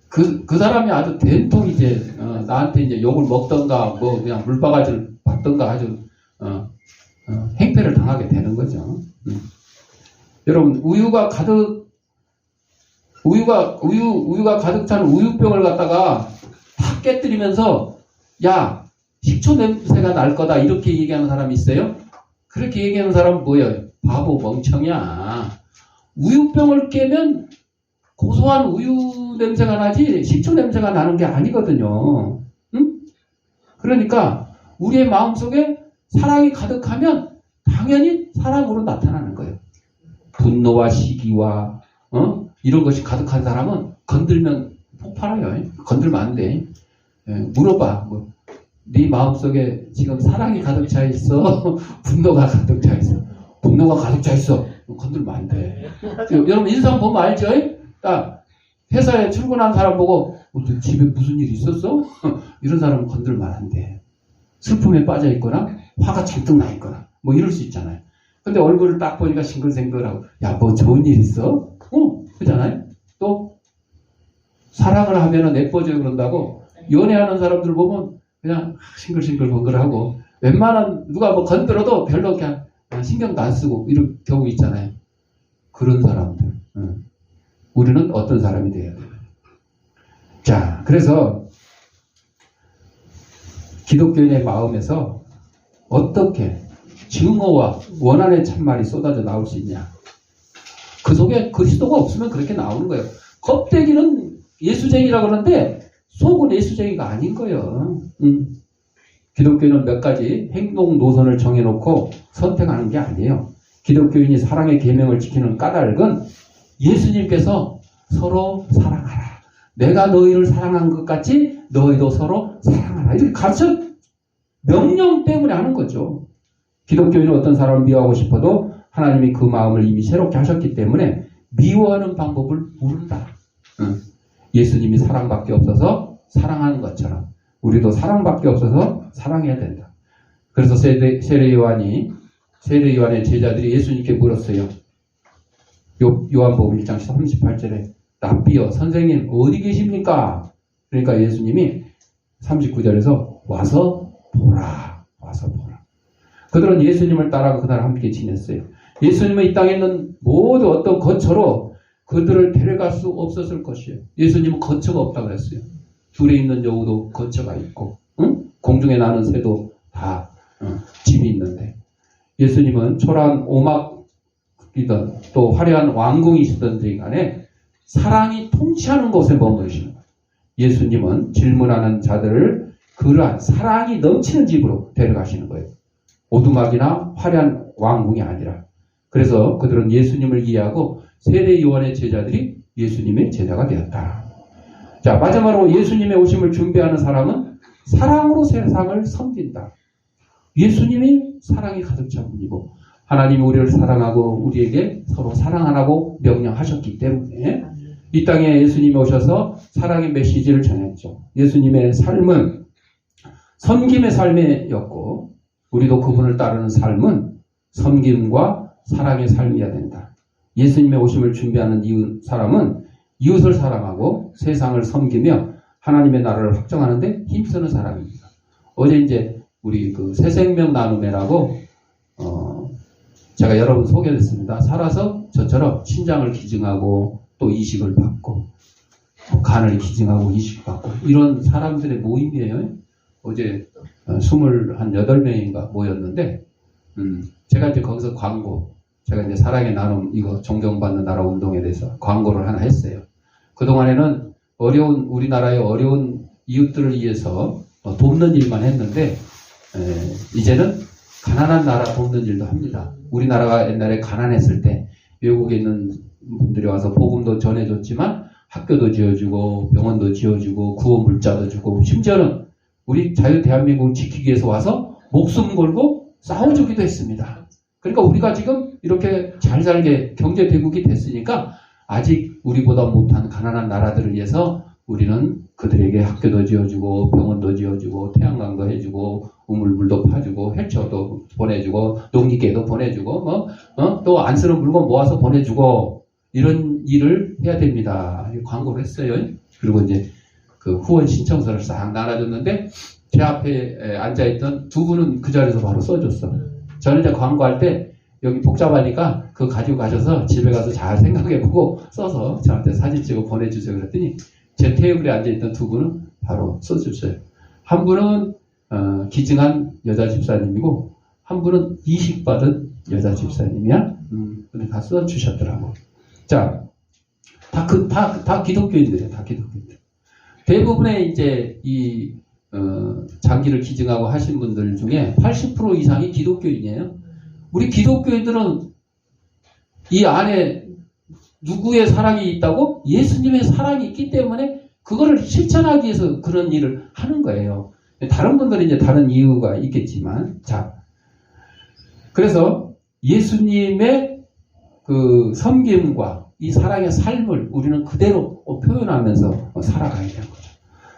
그 사람이 아주 된통 이제 나한테 이제 욕을 먹던가 뭐 그냥 물바가지를 받던가 아주 행패를 당하게 되는 거죠. 여러분 우유가 가득 찬 우유병을 갖다가 탁 깨뜨리면서 야 식초 냄새가 날 거다 이렇게 얘기하는 사람이 있어요? 그렇게 얘기하는 사람은 뭐예요? 바보 멍청이야. 우유병을 깨면 고소한 우유 냄새가 나지 식초 냄새가 나는 게 아니거든요. 응? 그러니까 우리의 마음속에 사랑이 가득하면 당연히 사랑으로 나타나는 거예요. 분노와 시기와 이런 것이 가득한 사람은 건들면 폭발해요. 건들면 안 돼. 물어봐. 네 마음속에 지금 사랑이 가득 차 있어? 분노가 가득 차 있어? 분노가 가득 차 있어. 건들면 안 돼. 여러분 인상 보면 알죠? 딱 회사에 출근한 사람 보고 너 집에 무슨 일 있었어? 이런 사람은 건들면 안 돼. 슬픔에 빠져 있거나 화가 잔뜩 나 있거나 뭐 이럴 수 있잖아요. 근데 얼굴을 딱 보니까 싱글생글하고 야 뭐 좋은 일 있어? 그잖아요. 또 사랑을 하면은 예뻐져요 그런다고 연애하는 사람들 보면 그냥 싱글싱글벙글하고 웬만한 누가 뭐 건드려도 별로 그냥 신경도 안 쓰고 이런 경우 있잖아요. 그런 사람들. 우리는 어떤 사람이 돼야 돼요? 자, 그래서 기독교인의 마음에서 어떻게 증오와 원한의 참말이 쏟아져 나올 수 있냐? 그 속에 그리스도가 없으면 그렇게 나오는 거예요. 껍데기는 예수쟁이라고 그러는데 속은 예수쟁이가 아닌 거예요. 기독교는 몇 가지 행동 노선을 정해놓고 선택하는 게 아니에요. 기독교인이 사랑의 계명을 지키는 까닭은 예수님께서 서로 사랑하라. 내가 너희를 사랑한 것 같이 너희도 서로 사랑하라. 이렇게 가르쳐 명령 때문에 하는 거죠. 기독교인은 어떤 사람을 미워하고 싶어도 하나님이 그 마음을 이미 새롭게 하셨기 때문에 미워하는 방법을 모른다. 예수님이 사랑밖에 없어서 사랑하는 것처럼 우리도 사랑밖에 없어서 사랑해야 된다. 그래서 세례 요한의 제자들이 예수님께 물었어요. 요한복음 1장 38절에 랍비여 선생님 어디 계십니까? 그러니까 예수님이 39절에서 와서 보라. 그들은 예수님을 따라 그날 함께 지냈어요. 예수님은 이 땅에 있는 모두 어떤 거처로 그들을 데려갈 수 없었을 것이에요. 예수님은 거처가 없다고 그랬어요. 둘에 있는 여우도 거처가 있고 공중에 나는 새도 다 집이 있는데 예수님은 초라한 오막이든 또 화려한 왕궁이시든 간에 사랑이 통치하는 곳에 머무르시는 거예요. 예수님은 질문하는 자들을 그러한 사랑이 넘치는 집으로 데려가시는 거예요. 오두막이나 화려한 왕궁이 아니라. 그래서 그들은 예수님을 이해하고 세례 요한의 제자들이 예수님의 제자가 되었다. 자, 마지막으로 예수님의 오심을 준비하는 사람은 사랑으로 세상을 섬긴다. 예수님이 사랑이 가득 찬 분이고 하나님이 우리를 사랑하고 우리에게 서로 사랑하라고 명령하셨기 때문에 이 땅에 예수님이 오셔서 사랑의 메시지를 전했죠. 예수님의 삶은 섬김의 삶이었고 우리도 그분을 따르는 삶은 섬김과 사랑의 삶이어야 된다. 예수님의 오심을 준비하는 사람은 이웃을 사랑하고 세상을 섬기며 하나님의 나라를 확정하는데 힘쓰는 사람입니다. 어제 이제 우리 그 새생명 나눔회라고 제가 여러분 소개했습니다. 살아서 저처럼 신장을 기증하고 또 이식을 받고 간을 기증하고 이식을 받고 이런 사람들의 모임이에요. 어제 28명인가 모였는데 제가 이제 거기서 제가 이제 사랑의 나눔 이거 존경받는 나라 운동에 대해서 광고를 하나 했어요. 그동안에는 우리나라의 어려운 이웃들을 위해서 돕는 일만 했는데 이제는 가난한 나라 돕는 일도 합니다. 우리나라가 옛날에 가난했을 때 외국에 있는 분들이 와서 복음도 전해줬지만 학교도 지어주고 병원도 지어주고 구호물자도 주고 심지어는 우리 자유 대한민국을 지키기 위해서 와서 목숨 걸고 싸워주기도 했습니다. 그러니까 우리가 지금 이렇게 잘 살게 경제대국이 됐으니까 아직 우리보다 못한 가난한 나라들을 위해서 우리는 그들에게 학교도 지어주고 병원도 지어주고 태양광도 해주고 우물물도 파주고 헬처도 보내주고 농기계도 보내주고 또 안 쓰는 물건 모아서 보내주고 이런 일을 해야 됩니다. 광고를 했어요. 그리고 이제 그 후원 신청서를 싹 나눠줬는데 제 앞에 앉아있던 두 분은 그 자리에서 바로 써줬어. 저는 이제 광고할 때 여기 복잡하니까 그거 가지고 가셔서 집에 가서 잘 생각해보고 써서 저한테 사진 찍어 보내주세요. 그랬더니 제 테이블에 앉아있던 두 분은 바로 써주셨어요. 한 분은 기증한 여자 집사님이고 한 분은 이식받은 여자 집사님이야. 근데 다 써주셨더라고. 자, 다 기독교인들이에요. 다 기독교인들. 대부분의 이제 이 장기를 기증하고 하신 분들 중에 80% 이상이 기독교인이에요. 우리 기독교인들은 이 안에 누구의 사랑이 있다고? 예수님의 사랑이 있기 때문에 그거를 실천하기 위해서 그런 일을 하는 거예요. 다른 분들은 이제 다른 이유가 있겠지만, 자, 그래서 예수님의 그 섬김과 이 사랑의 삶을 우리는 그대로 표현하면서 살아가야 되는 거죠.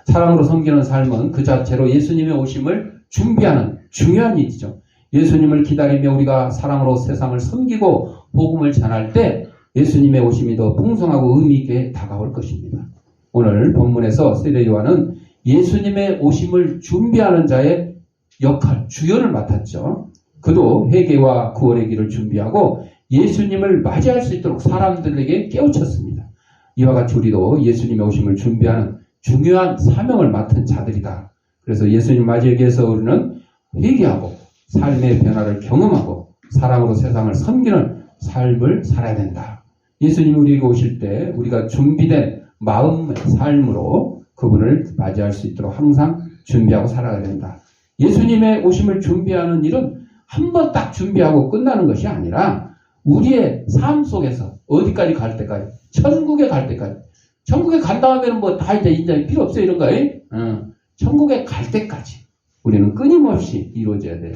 사랑으로 섬기는 삶은 그 자체로 예수님의 오심을 준비하는 중요한 일이죠. 예수님을 기다리며 우리가 사랑으로 세상을 섬기고 복음을 전할 때 예수님의 오심이 더 풍성하고 의미 있게 다가올 것입니다. 오늘 본문에서 세례 요한은 예수님의 오심을 준비하는 자의 역할, 주연을 맡았죠. 그도 회개와 구원의 길을 준비하고 예수님을 맞이할 수 있도록 사람들에게 깨우쳤습니다. 이와 같이 우리도 예수님의 오심을 준비하는 중요한 사명을 맡은 자들이다. 그래서 예수님 맞이하기 위해서 우리는 회개하고 삶의 변화를 경험하고 사랑으로 세상을 섬기는 삶을 살아야 된다. 예수님이 우리에게 오실 때 우리가 준비된 마음의 삶으로 그분을 맞이할 수 있도록 항상 준비하고 살아가야 된다. 예수님의 오심을 준비하는 일은 한 번 딱 준비하고 끝나는 것이 아니라 우리의 삶 속에서 어디까지 갈 때까지? 천국에 갈 때까지. 천국에 간 다음에는 뭐 다 이제 인정이 필요 없어요, 이런 거예요. 천국에 갈 때까지 우리는 끊임없이 이루어져야 돼요.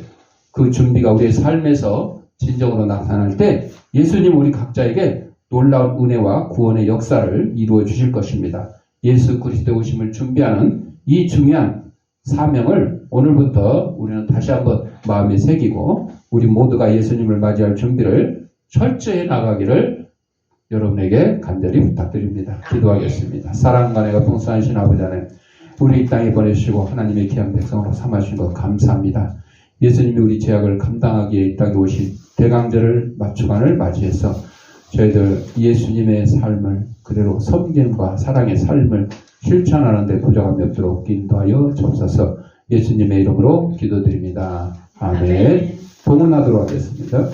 그 준비가 우리의 삶에서 진정으로 나타날 때 예수님 우리 각자에게 놀라운 은혜와 구원의 역사를 이루어 주실 것입니다. 예수 그리스도의 오심을 준비하는 이 중요한 사명을 오늘부터 우리는 다시 한번 마음에 새기고 우리 모두가 예수님을 맞이할 준비를 철저히 해 나가기를 여러분에게 간절히 부탁드립니다. 기도하겠습니다. 사랑과 은혜가 풍성하신 아버지 하나님, 우리 이 땅에 보내주시고 하나님의 귀한 백성으로 삼아주신 것 감사합니다. 예수님이 우리 죄악을 감당하기에 이 땅에 오신 대강제를 맞추간을 맞이해서 저희들 예수님의 삶을 그대로 섬김과 사랑의 삶을 실천하는 데 부족함이 없도록 인도하여 주옵소서. 예수님의 이름으로 기도드립니다. 아멘. 봉헌하도록 하겠습니다.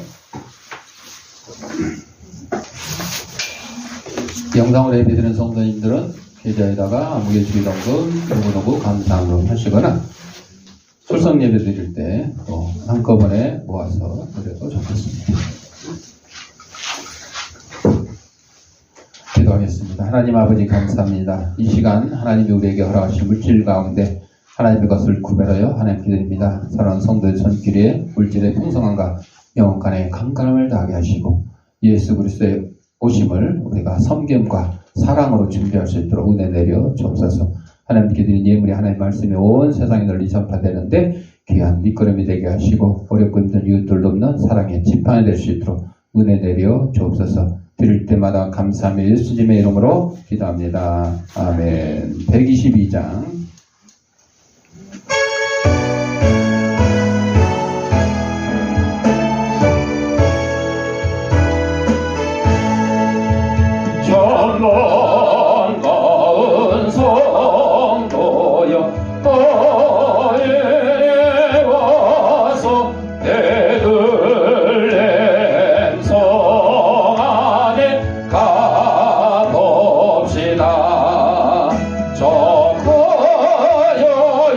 영상으로 예배드리는 성도님들은 계좌에다가 무게주기 당금 누구누구 감사함으로 하시거나 출석 예배 드릴 때 한꺼번에 모아서 드려도 좋겠습니다. 기도하겠습니다. 하나님 아버지 감사합니다. 이 시간 하나님이 우리에게 허락하신 물질 가운데 하나님의 것을 구별하여 하나님께 드립니다. 사랑하는 성도의 손길에 물질의 풍성함과 영혼간의 강건함을 다하게 하시고 예수 그리스도의 오심을 우리가 섬김과 사랑으로 준비할 수 있도록 은혜 내려 주옵소서. 하나님께 드린 예물이 하나님의 말씀이 온 세상에 널리 전파되는데 귀한 밑거름이 되게 하시고 어렵고 힘든 이웃들 돕는 사랑의 지팡이 될 수 있도록 은혜 내려 주옵소서. 드릴 때마다 감사하며 예수님의 이름으로 기도합니다. 아멘. 122장 천만 가은 성도여 너에 와서 베들레헴 성 안에 가봅시다. 저 거여의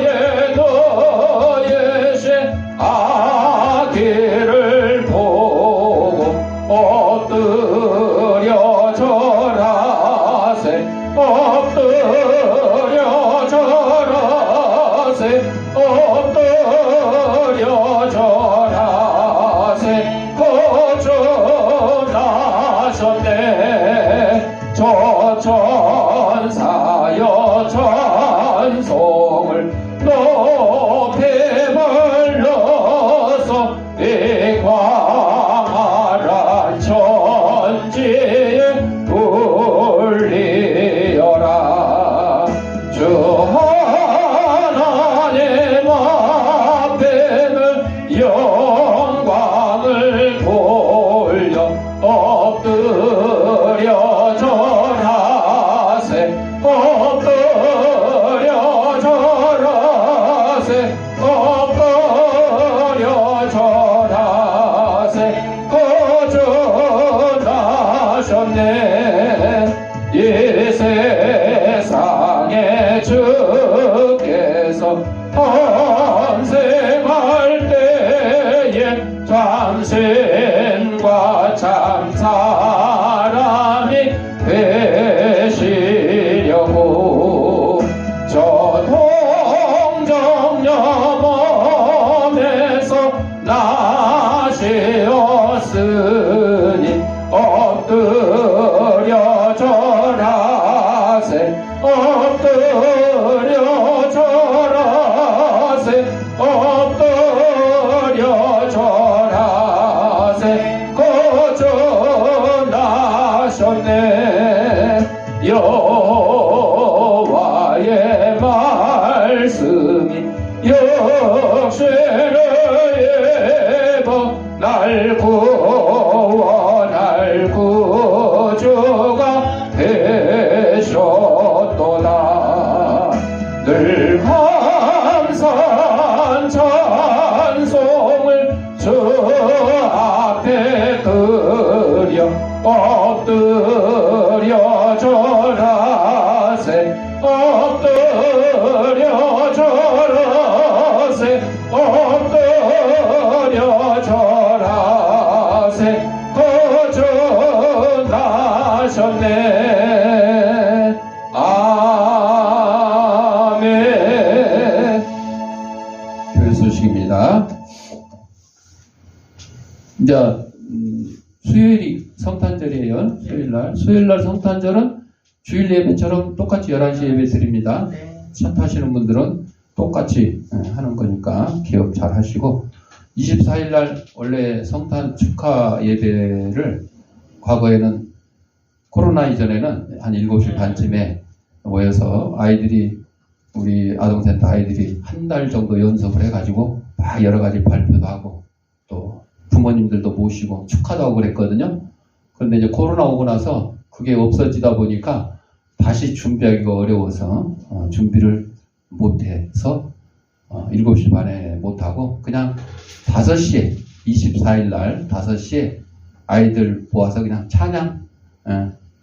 너의 새 아기를 보고 엎드려 절하세 엎드려 절하세 엎드려 절하세 거듭나셨네. 저 천사여 찬송을 높이 불러서 이 광활한 천지에 울리어라. 주 하나님 앞에는 영광을 돌려 엎드려 절하세 엎드려 절하세 엎드려 절하세 거듭나셨네. 이 세상에 주께서 탄생할 때에 참신과 참 사람이 되시려고 저 동정녀 몸에서 나시었으니 엎드려 절하세 엎드려 절하세 엎드려 절하세 거듭나셨네. 여호와의 말씀이 역시를 예보 날 구원할 구주가 되셨도다. 늘 감사한 찬송을 주 앞에 드려 엎드려 절하세 엎드려 절하세 엎드려 절하세 소식입니다. 이제 수요일이 성탄절이에요. 수요일날 성탄절은 주일 예배처럼 똑같이 11시 예배 드립니다. 네. 차 타시는 분들은 똑같이 하는 거니까 기억 잘 하시고, 24일날 원래 성탄 축하 예배를 과거에는 코로나 이전에는 한 7시 반쯤에 모여서 아이들이, 우리 아동센터 아이들이 한 달 정도 연습을 해가지고 막 여러 가지 발표도 하고 또 부모님들도 모시고 축하도 하고 그랬거든요. 그런데 이제 코로나 오고 나서 그게 없어지다 보니까 다시 준비하기가 어려워서 준비를 못해서 7시 반에 못하고 그냥 5시에 24일 날 5시에 아이들 모아서 그냥 찬양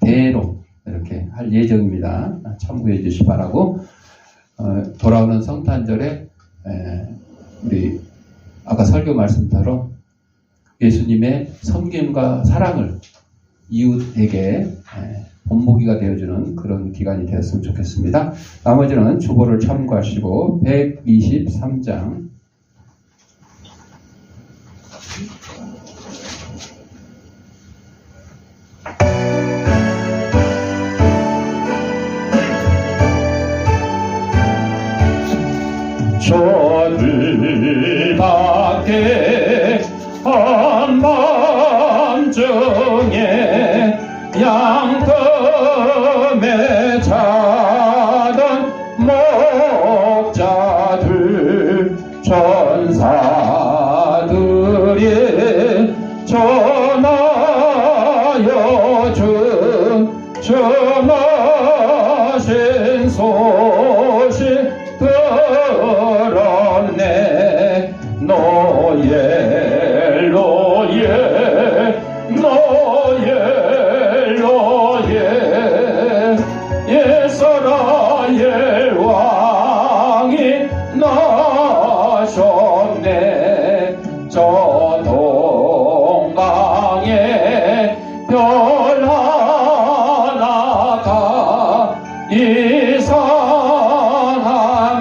대로 이렇게 할 예정입니다. 참고해 주시기 바라고, 돌아오는 성탄절에 우리 아까 설교 말씀대로 예수님의 섬김과 사랑을 이웃에게 본보기가 되어주는 그런 기간이 되었으면 좋겠습니다. 나머지는 주보를 참고하시고 123장 저들 밖에 한밤중에 양금에 자던 목자들 천사들이 전하여 준 전하신 소식 들었네. 노예 이스라엘 왕이 나셨네. 저 동방에 별 하나가 이상한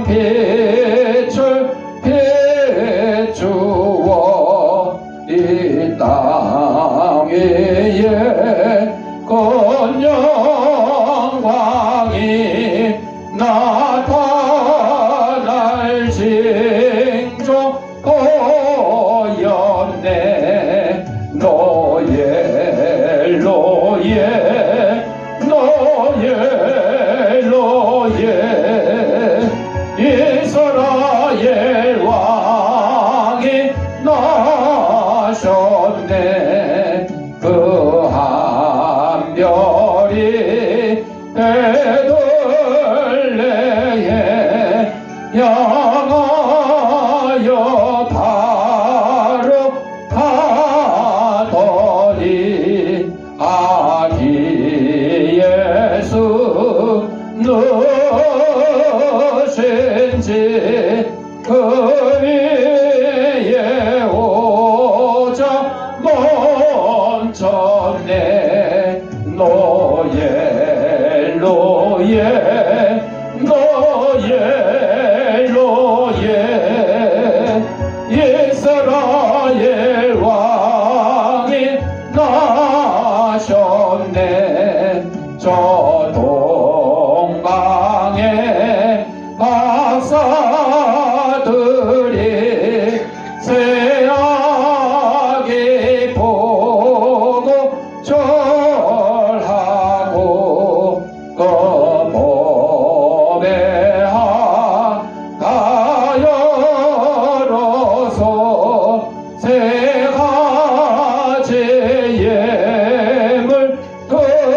빛을 비추어 이 땅 위에 큰 영광이 나타날 징조 보였네. 이스라엘 왕이 나셨네. 그 한 별이 베들레헴에 향하여 바로 가더니 아기 예수 누구신지 그 위에 오자 멈췄네. 이스라엘 왕이 나셨네. 저 동방에 박사들이 새아기 보고 절하고 그 몸에 하여로서 세 가지 예물 드렸네.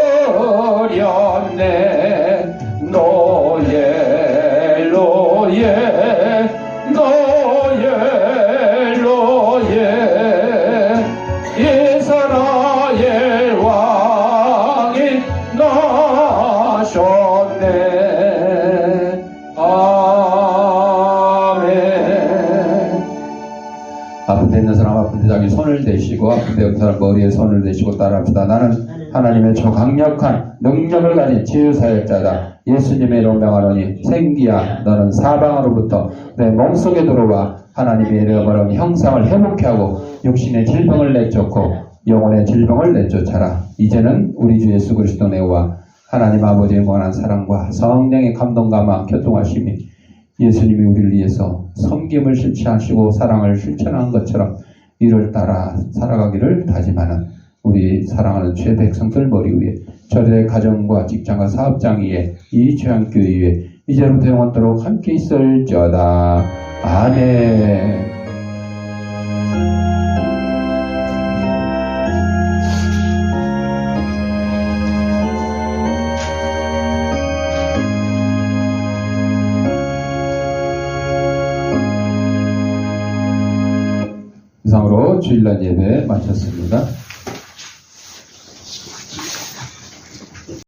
이스라엘 왕이 나셨네. 아멘. 아픈 데 있는 사람 아픈 데 자기 손을 대시고, 아픈 데 있는 사람 머리에 손을 대시고 따라합시다. 나는 하나님의 저 강력한 능력을 가진 치유사역자다. 예수님의 이름으로 명하노니 생기야 너는 사방으로부터 내 몸속에 들어와 하나님의 잃어버린 형상을 회복케 하고 육신의 질병을 내쫓고 영혼의 질병을 내쫓아라. 이제는 우리 주 예수 그리스도 내와 하나님 아버지의 무한한 사랑과 성령의 감동감화 교통하심이 예수님이 우리를 위해서 섬김을 실천하시고 사랑을 실천한 것처럼 이를 따라 살아가기를 다짐하는 우리 사랑하는 죄 백성들 머리 위에 저들의 가정과 직장과 사업장 위에 이 죄악교회 위에 이제부터 영원토록 함께 있을지어다. 아멘. 이상으로 주일날 예배 마쳤습니다.